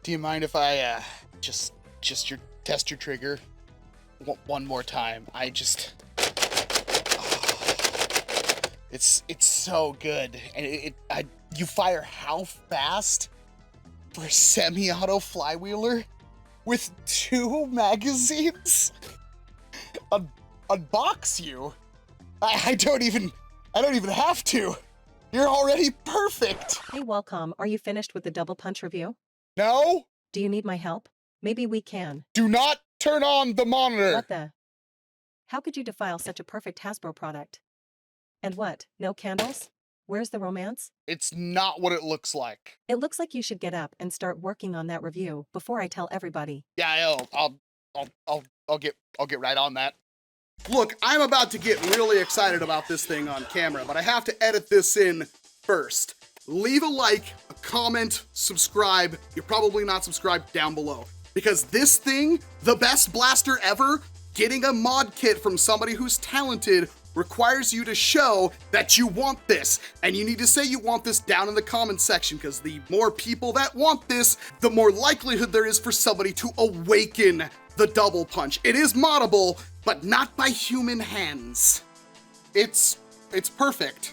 Do you mind if I just test your trigger one more time? It's so good, and you fire how fast for a semi-auto flywheeler with 2 magazines? Unbox you? I don't even have to. You're already perfect. Hey Walcom, are you finished with the double punch review? No. Do you need my help? Maybe we can. Do not turn on the monitor. What the? How could you defile such a perfect Hasbro product? And what, no candles? Where's the romance? It's not what it looks like. It looks like you should get up and start working on that review before I tell everybody. Yeah, I'll get right on that. Look, I'm about to get really excited about this thing on camera, but I have to edit this in first. Leave a like, a comment, subscribe. You're probably not subscribed down below. Because this thing, the best blaster ever, getting a mod kit from somebody who's talented requires you to show that you want this. And you need to say you want this down in the comment section, because the more people that want this, the more likelihood there is for somebody to awaken the double punch. It is moddable, but not by human hands. It's perfect.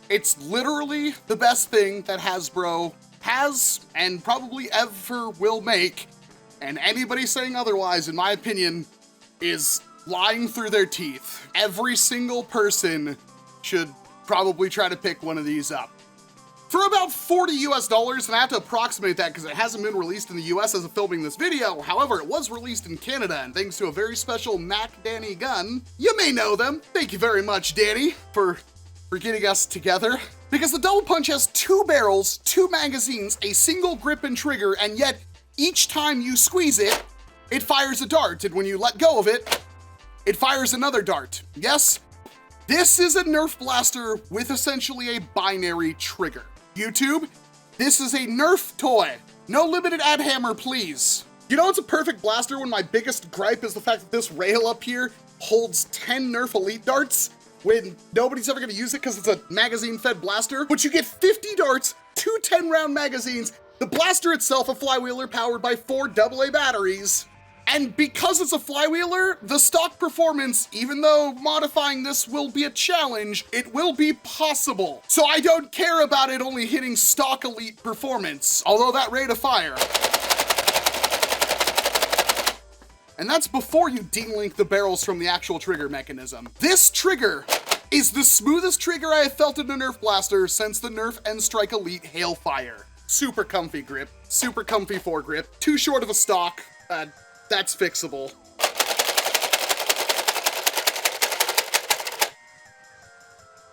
It's literally the best thing that Hasbro has and probably ever will make, and anybody saying otherwise, in my opinion, is lying through their teeth. Every single person should probably try to pick one of these up. For about $40 US, and I have to approximate that because it hasn't been released in the US as of filming this video. However, it was released in Canada, and thanks to a very special Mac Danny gun, you may know them. Thank you very much, Danny, for getting us together. Because the double punch has 2 barrels, 2 magazines, a single grip and trigger, and yet each time you squeeze it, it fires a dart, and when you let go of it, it fires another dart. Yes, this is a NERF blaster with essentially a binary trigger. YouTube, this is a NERF toy. No limited ad hammer, please. You know it's a perfect blaster when my biggest gripe is the fact that this rail up here holds 10 NERF Elite darts when nobody's ever gonna use it because it's a magazine-fed blaster, but you get 50 darts, 2 10-round magazines, the blaster itself a flywheeler powered by 4 AA batteries. And because it's a flywheeler, the stock performance, even though modifying this will be a challenge, it will be possible. So I don't care about it only hitting stock elite performance, although that rate of fire. And that's before you delink the barrels from the actual trigger mechanism. This trigger is the smoothest trigger I have felt in a NERF blaster since the NERF N-Strike Elite Hailfire. Super comfy grip, super comfy foregrip, too short of a stock, that's fixable.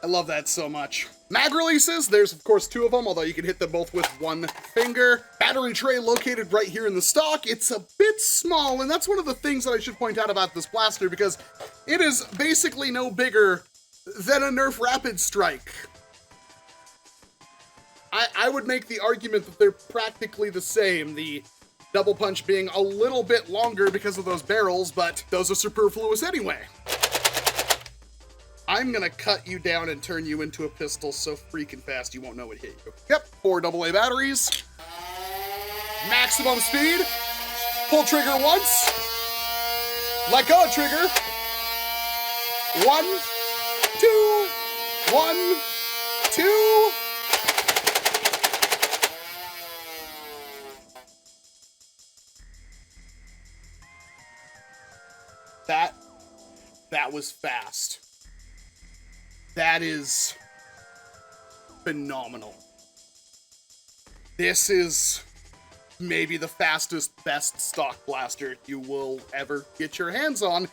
I love that so much. Mag releases, there's of course 2 of them, although you can hit them both with 1 finger. Battery tray located right here in the stock. It's a bit small, and that's one of the things that I should point out about this blaster, because it is basically no bigger than a NERF Rapid Strike. I would make the argument that they're practically the same, the double punch being a little bit longer because of those barrels, but those are superfluous anyway. I'm gonna cut you down and turn you into a pistol so freaking fast you won't know it hit you. Yep, 4 AA batteries. Maximum speed. Pull trigger once. Let go of trigger. 1, 2, 1, 2. That was fast. That is phenomenal. This is maybe the fastest, best stock blaster you will ever get your hands on,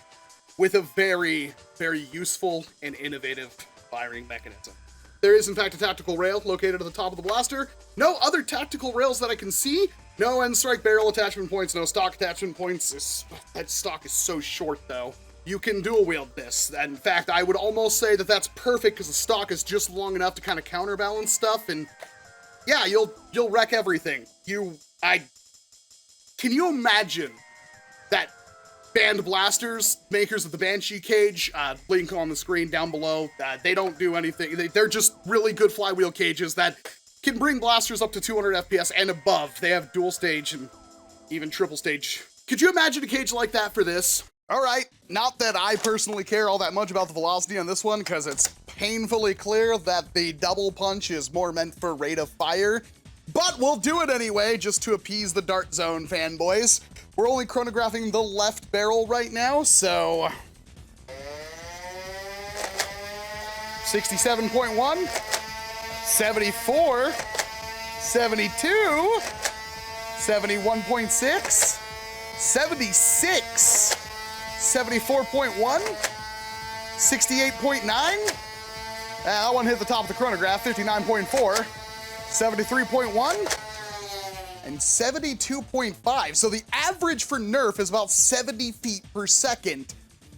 with a very, very useful and innovative firing mechanism. There is in fact a tactical rail located at the top of the blaster. No other tactical rails that I can see. No end strike barrel attachment points, no stock attachment points. That stock is so short though. You can dual wield this. And in fact, I would almost say that that's perfect because the stock is just long enough to kind of counterbalance stuff, and yeah, you'll wreck everything. Can you imagine that Band Blasters, makers of the Banshee cage, link on the screen down below, they don't do anything. They're just really good flywheel cages that can bring blasters up to 200 FPS and above. They have dual stage and even triple stage. Could you imagine a cage like that for this? All right, not that I personally care all that much about the velocity on this one, because it's painfully clear that the double punch is more meant for rate of fire, but we'll do it anyway, just to appease the Dart Zone fanboys. We're only chronographing the left barrel right now, so 67.1, 74, 72, 71.6, 76, 74.1, 68.9, that one hit the top of the chronograph, 59.4, 73.1, and 72.5. So the average for Nerf is about 70 feet per second.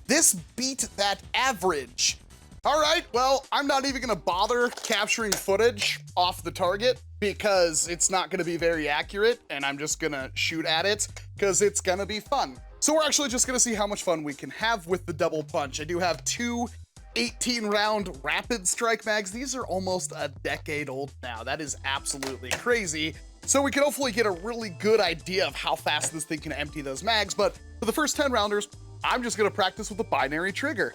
This beat that average. All right, well, I'm not even gonna bother capturing footage off the target because it's not gonna be very accurate, and I'm just gonna shoot at it because it's gonna be fun. So we're actually just gonna see how much fun we can have with the double punch. I do have two 18-round rapid strike mags. These are almost a decade old now. That is absolutely crazy. So we can hopefully get a really good idea of how fast this thing can empty those mags, but for the first 10 rounders, I'm just gonna practice with a binary trigger.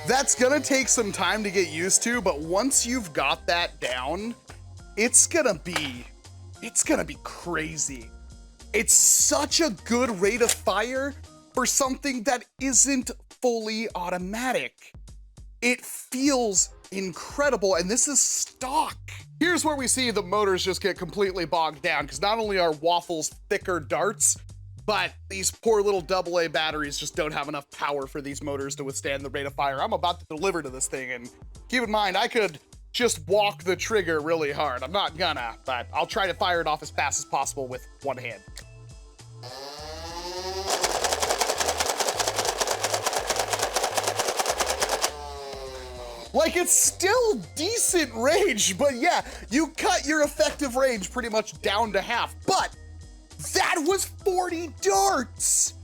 That's gonna take some time to get used to, but once you've got that down, it's gonna be crazy. It's such a good rate of fire for something that isn't fully automatic. It feels incredible, and this is stock. Here's where we see the motors just get completely bogged down, because not only are Waffles thicker darts, but these poor little AA batteries just don't have enough power for these motors to withstand the rate of fire I'm about to deliver to this thing. And keep in mind, I could just walk the trigger really hard. I'm not gonna, but I'll try to fire it off as fast as possible with one hand. Like, it's still decent range, but yeah, you cut your effective range pretty much down to half, but that was 40 darts!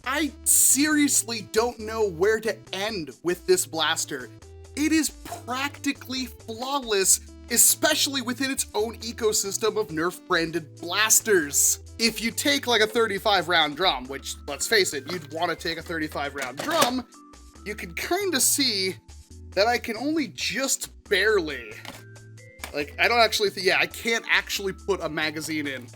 I seriously don't know where to end with this blaster. It is practically flawless, especially within its own ecosystem of Nerf branded blasters. If you take like a 35 round drum, which let's face it, you'd want to take a 35 round drum, you can kind of see that I can only just barely, like, I don't actually think, yeah, I can't actually put a magazine in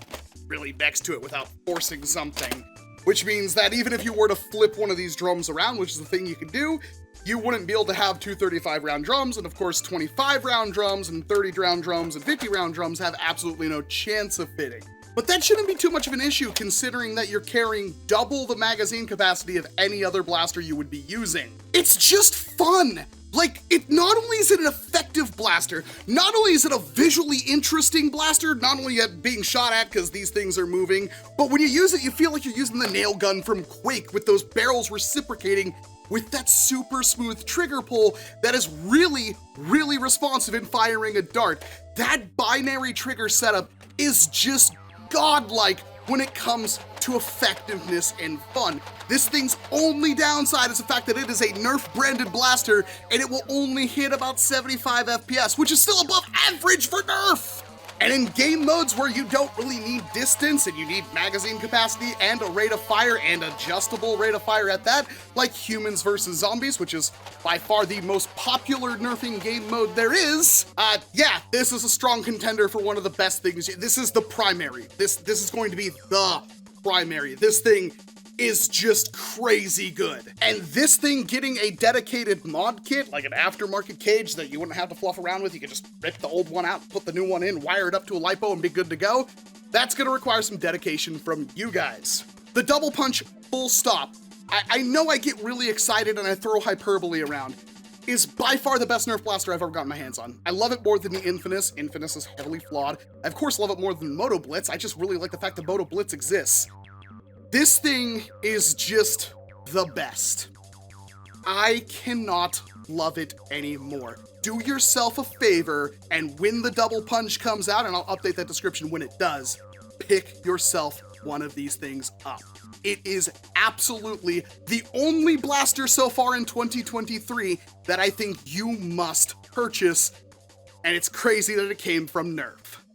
really next to it without forcing something, which means that even if you were to flip one of these drums around, which is the thing you can do, you wouldn't be able to have two 35 round drums, and of course 25 round drums and 30 round drums and 50 round drums have absolutely no chance of fitting. But that shouldn't be too much of an issue considering that you're carrying double the magazine capacity of any other blaster you would be using. It's just fun! Like, it not only is it an effective blaster, not only is it a visually interesting blaster, not only at being shot at because these things are moving, but when you use it, you feel like you're using the nail gun from Quake with those barrels reciprocating with that super smooth trigger pull that is really, really responsive in firing a dart. That binary trigger setup is just godlike when it comes to effectiveness and fun. This thing's only downside is the fact that it is a Nerf branded blaster and it will only hit about 75 FPS, which is still above average for Nerf. And in game modes where you don't really need distance and you need magazine capacity and a rate of fire and adjustable rate of fire at that, like Humans versus Zombies, which is by far the most popular nerfing game mode there is, yeah, this is a strong contender for one of the best things. This is the primary. This is going to be the primary. This thing is just crazy good. And this thing getting a dedicated mod kit, like an aftermarket cage that you wouldn't have to fluff around with, you can just rip the old one out, put the new one in, wire it up to a LiPo and be good to go, that's gonna require some dedication from you guys. The double punch, full stop. I know I get really excited and I throw hyperbole around, is by far the best Nerf blaster I've ever gotten my hands on. I love it more than the Infamous. Infamous is heavily flawed. I of course love it more than Moto Blitz. I just really like the fact that Moto Blitz exists. This thing is just the best. I cannot love it anymore. Do yourself a favor, and when the double punch comes out, and I'll update that description when it does, pick yourself one of these things up. It is absolutely the only blaster so far in 2023 that I think you must purchase, and it's crazy that it came from NERF.